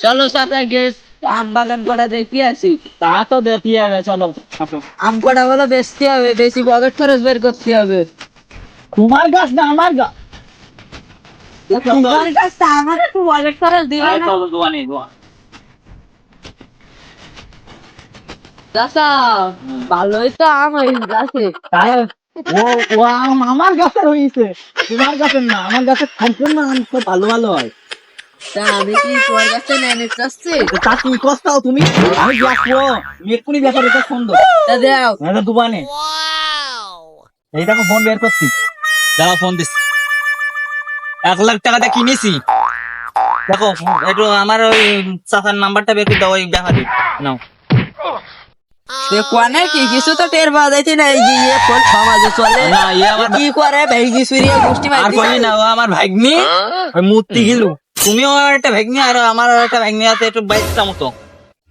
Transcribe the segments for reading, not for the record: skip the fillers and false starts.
চলো সাথে গেছ আম বাগান করা দেখি আসি। তা তো দেখি হবে, চলো। আম কটা বলো বেচতে হবে, বেশি পকেট খরচ বের করতে হবে। তোমার গাছ না আমার গাছ? তোমার কাছে আমার একটু পকেট খরচ দিবে না? চলো দোকানে চাচা ভালোই তো আম হয়েছে। ও ও আম আমার গাছের হয়েছে, তোমার গাছের না। আমার গাছের সম্পূর্ণ আম খুব ভালো ভালো হয়। তা আমি কি তোমার কাছে নিয়ে চাচ্ছি? তা কি কষ্টাও তুমি? আমি যাবো এক্ষুনি ব্যাপারে তো ফোন দাও। তা দাও। দোকানে এই দেখো ফোন বের করছি, দাও ফোন দিস। 1,00,000 টাকাটা কিনেছি। দেখো একটু আমার ওই চাচার নাম্বারটা বের করে দাও, ওই ব্যাপারে নাও। সে কোনে কি কিছু তো টের পাওয়া যাইতে না, এই যে ইয়ে কোন সমাজে চলে না, ইয়ে আমার কি করে ভেঙ্গি সুরিয়া গোষ্ঠী আর মাইতি। কই না, ও আমার ভাগ্নি, ওই মূর্তি গিলু। তুমিও আমার একটা ভাগ্নি আর আমার একটা ভাগ্নি আছে, একটু বাইশটা মতো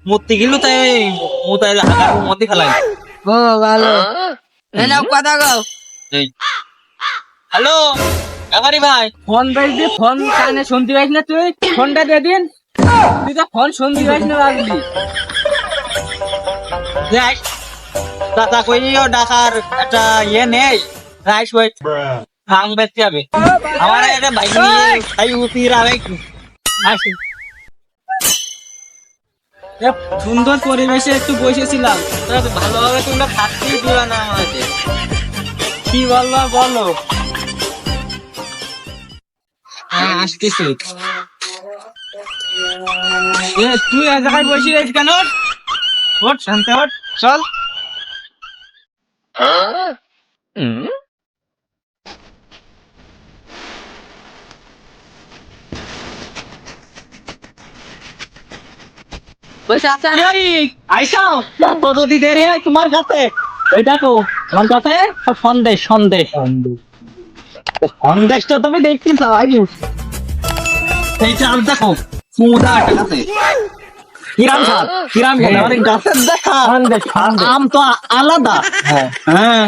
মূর্তি গিলু, তাই মুতাই হাগার মধ্যে ফেলাই। ও ভালো, এনাও কথা কও। হ্যালো ব্যাপারি ভাই, ফোন বাইদি, ফোন কানে শুনতে পাইস না? তুই ফোনটা দিয়ে দিন, তুই তো ফোন শুনতে পাইস না লাগলি। রাইস দাদা কইও ডাকার একটা ইয়ে নেই, রাইস ওই ভাঙ বেচতে হবে। আমার একটা ভাগ্নি তাই উপির আবে আসি। সুন্দর পরিবেশে একটু বসেছিলাম, ভালোভাবে তোমরা থাকতেই দিও না আমাকে। কি বলবা বলো। হ্যাঁ আসতেছি। তুই এক জায়গায় বসে রয়েছিস কেন? ওঠ শান্তি, ওঠ, চল। বসে আছে আইসাও কতদিন দেরি হয় তোমার কাছে? ওই দেখো আমার কাছে সন্দেশ সন্দেশ সন্দেশটা তুমি দেখতে চাও? এই চাল দেখো সুদা আছে, কিরাম স্বাদ, কিরাম খেতে মানে গাছের দেখা আম তো আলাদা। হ্যাঁ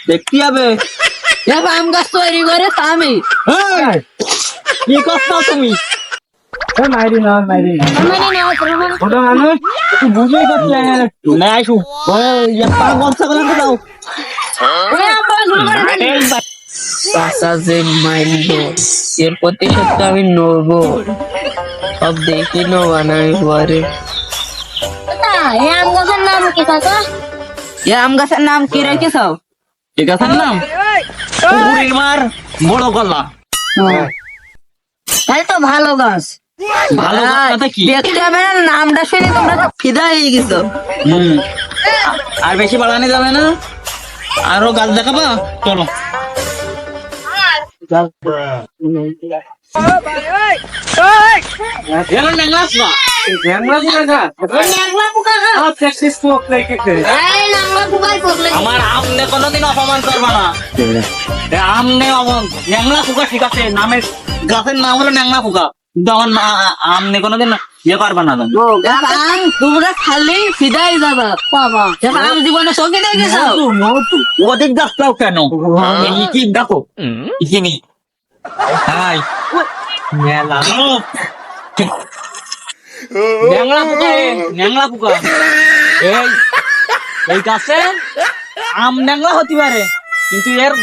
দেখতে হবে। আম গাছ তৈরি করে তা আমি এই, কি করছো তুমি? মাইরি না ছোট মানুষ একটু বুঝেই করতে না আইসু গল্প করে দাও। চাচা যে মাইন্ড, এর প্রতিশোধ তো আমি নেবো, সব দেখে নেবো না আমি পরে। এ আম গাছের নাম কি রেখেছ? ঠিক আছে নাম পুকুরের মার বড় গলা। তাই তো ভালো গাছ, ভালো কথা কি? দেখতে হবে না, নামটা শুনে তোমরা সব ফিদা হয়ে গেছো। হুম, আর বেশি বাড়ানো যাবে না, আরো গাছ দেখাবা, চলো। আমার আম নে কোনোদিন অপমান করবা না। আম নে ন্যাংলা পোকা, ঠিক আছে, নামের গাছের নাম হলো ন্যাংলা পোকা, কিন্তু আমার আম নে কোনোদিন ইয়ে করবা না। তোমরা খালি ফিদাই যাবা বাবা, আম জীবনে চোখে দেখেছো? অধিক গাছটাও কেন কি দেখো ইখিনি হাই মেলা ন্যাংলা পোকা, ন্যাংলা পোকা। এই এই গাছে আম ন্যাংলা হতে পারে, কিন্তু এর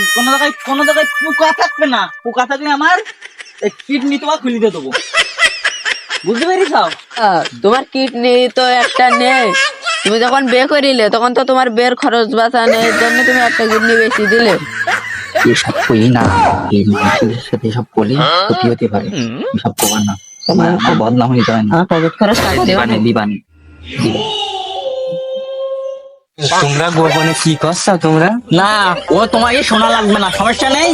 কোনো জায়গায় পোকা থাকবে না। পোকা থাকলে আমার কিডনি তোমার খুলে দিয়ে দেবো, বুঝতে পেরেছ? তোমার কিডনি তো একটা নেই, তুমি যখন বে করিলে তখন তো তোমার বের খরচ বাঁচানোর জন্য তুমি একটা কিডনি বেশি দিলে। এসব করি না, এই মানুষের সাথে এসব বলি ক্ষতি হতে পারে। সব কবার না, তোমার আমার বদনাম হয়ে যাবে না। পকেট খরচ কাটতে দিবানে দিবানে তোমরা গোপনে কি করছো তোমরা? না ও তোমাকে শোনা লাগবে না, সমস্যা নেই।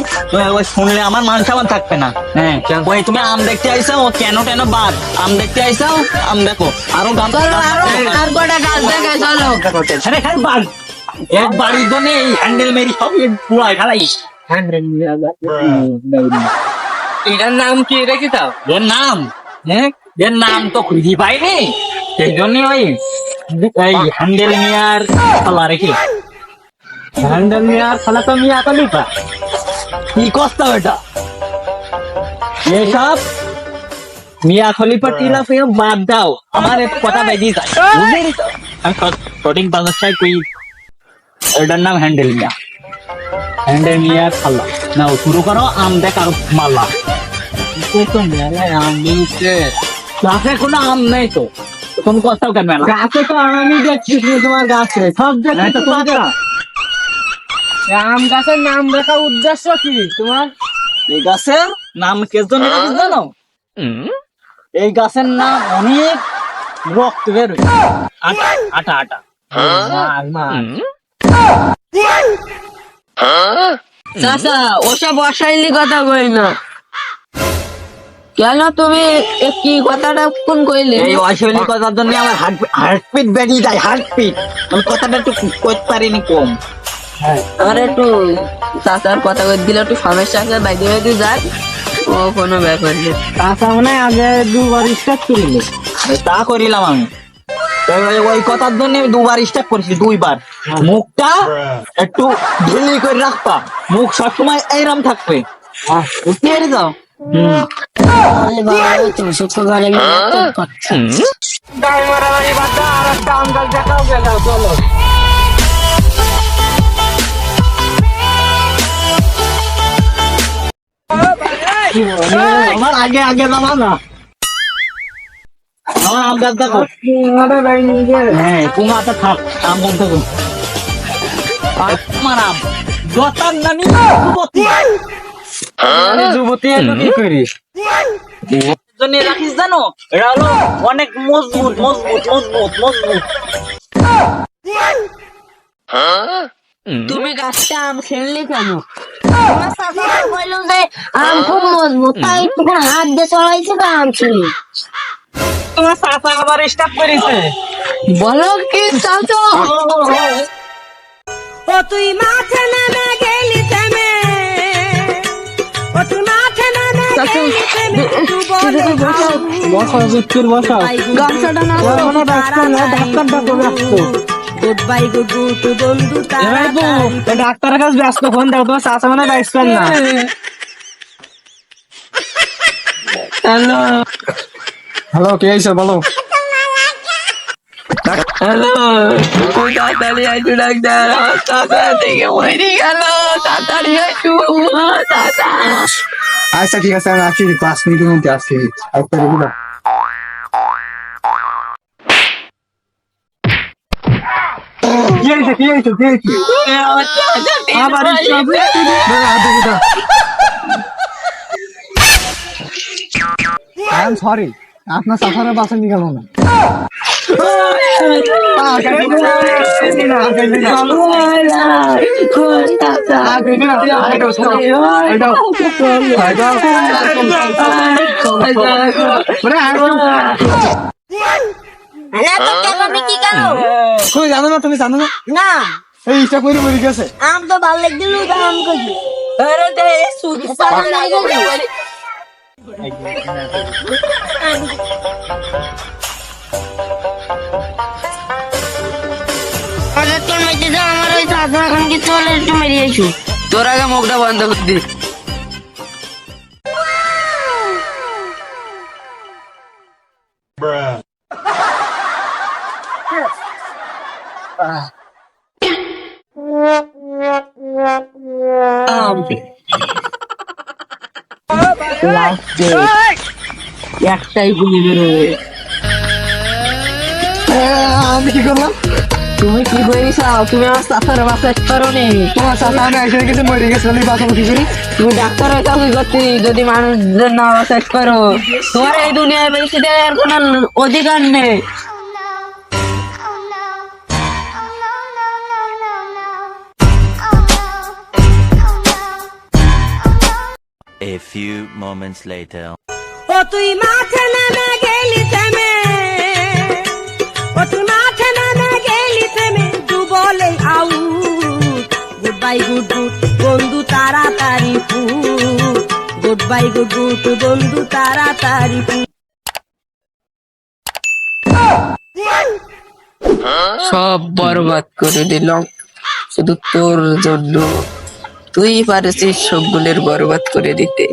ওই শুনলে আমার মান সম্মান থাকবে না। হ্যাঁ ওই তুমি আম দেখতে আইসাও, ও কেন কেন বাদ আম দেখতে আইসাও, আম দেখো আরো গাছ আর কটা গাছ দেখায় চলো। আরে খালি বাড় এক বাড়ির জন্য এই হ্যান্ডেল মেরি সব পুরাই খালাই। এটার নাম কি রেখেছ? এর নাম, হ্যাঁ এর নাম তো খুঁজে পাইনি, সেই জন্য ওই এই হ্যান্ডেল মিয়ার খালা রেখে। হ্যান্ডেল মিয়ার খালা তো মিয়া কালিপা, কি কষ্ট এটা এসব মিয়া খলিফা টিলা ফিরে বাদ দাও, আমার এক কথা বেজি যায়, বুঝলি তো? আমি সঠিক বাজারটাই কই, এটার নাম হ্যান্ডেল মিয়া। হ্যান্ডেল মিয়া খাল্লা নাও, শুরু করো। আম দেখ আর মাল্লা তো মেলায় আম নিয়েছে, গাছে কোনো আম নেই তো, তুমি কথাও কেন মেলা? গাছে তো আমি দেখছি তোমার গাছে সব দেখছি আম গাছের নাম রাখা উদ্দেশ্য কি তোমার? এই গাছের নাম কে জন্য রেখেছে জানো? এই গাছের নাম অনেক রক্ত বের হয়। আটা আটা আটা মার মার। চাচা ওসব অশালীন কথা কই না। কেন তুমি কি কথাটা কোন কইলে? এই অশৈলী কথার জন্য আমার হার্টবিট বেরিয়ে যায়, হার্টবিট। আমি কথাটা একটু কইতে পারিনি কম। আর একটু চাচার কথা কই দিলে একটু সমস্যা আছে, বাইরে বাইরে যাক, ও কোনো ব্যাপার নেই। চাচা মানে আগে দুবার স্টার্ট করিল, তা করিলাম আমি। ওই কথার জন্য দুবার স্টার্ট করেছি, দুইবার। মুখটা একটু ঢিলি করে রাখবা, মুখ সবসময় এইরকম থাকবে, বুঝতে পেরে যাও। আমার আগে আগে যাবা না, আমার আম গাছ দেখো। হ্যাঁ কুমাটা থাক, আম গাছ দেখো। আমার আম জতার নামি যুবতী কি করিস জন্য রাখিস জানো? এটা হলো অনেক মজবুত মজবুত মজবুত মজবুত। তুমি গাছটা আম খেললে কেন? তোমার চাচা তো বললো যে আম খুব মজবুত, তাই একটু হাত দিয়ে চড়াইছে তো আম ছিল। তোমার চাচা আবার স্টার্ট করেছে। বলো কি চাচা? ও তুই মাঠে নেমে গেলি থেমে, ও তুই মাঠে নেমে গেলি থেমে, তু বলে বসা যুক্তির বসা গামছাটা না গুড বাই গুড গুড বন্ধু তারা ডাক্তারের কাছে ব্যস্ত, ফোন দাও তোমার চাচা মানে ডাকছেন না। হ্যালো হ্যালো কে আইছে বলো? হ্যালো, তুই তাড়াতাড়ি আইসু ডাক্তার, আমার চাচা থেকে মরে গেল, তাড়াতাড়ি আইসু চাচা। আচ্ছা ঠিক আছে, আমি আসছি 5 মিনিটের মধ্যে আসছি। একটা রেডি দাও। কি হয়েছে কি হয়েছে কি হয়েছে? আমার চাচা ঠিক আবার মরে গেছে। আই এম সরি, আপনার সাফারের বাসা নিয়ে গেল না। কি কেন তুমি জানো না, তুমি জানো না না এই ইচ্ছা করে মরে গেছে। আম তো ভালো লাগছিল, আম কইছি আরে দে সুদি চাচা নাই গো। আমার ওই চাচা এখন কি চলে, একটু মেরিয়েছু। তোর আগে মুখটা বন্ধ করে দি। একটাই গুলি বেরোবে। আমি কি করলাম? তুমি কি করিস? তুমি আমার চাচার বাসা করো নি। তোমার চাচা আমি এসে গেছে মরে গেছে, আমি বাসা কি করি? তুমি ডাক্তার হয়ে চাকরি করতে যদি মানুষদের না বাসাইজ করো, তোমার এই দুনিয়ায় বেশি দেওয়ার কোনো অধিকার নেই। A few moments later. ও তুই মাঠে নেমে গেলি থেমে, ও তুই মাঠে নেমে গেলি থেমে, তু বলে out. Good bye good good বন্ধু তাড়াতাড়ি foot, good bye good good বন্ধু তাড়াতাড়ি ফুট। সব বরবাদ করে দিলাম শুধু তোর জন্য। তুই পারছিস সবগুলোর বরবাদ করে দিতে।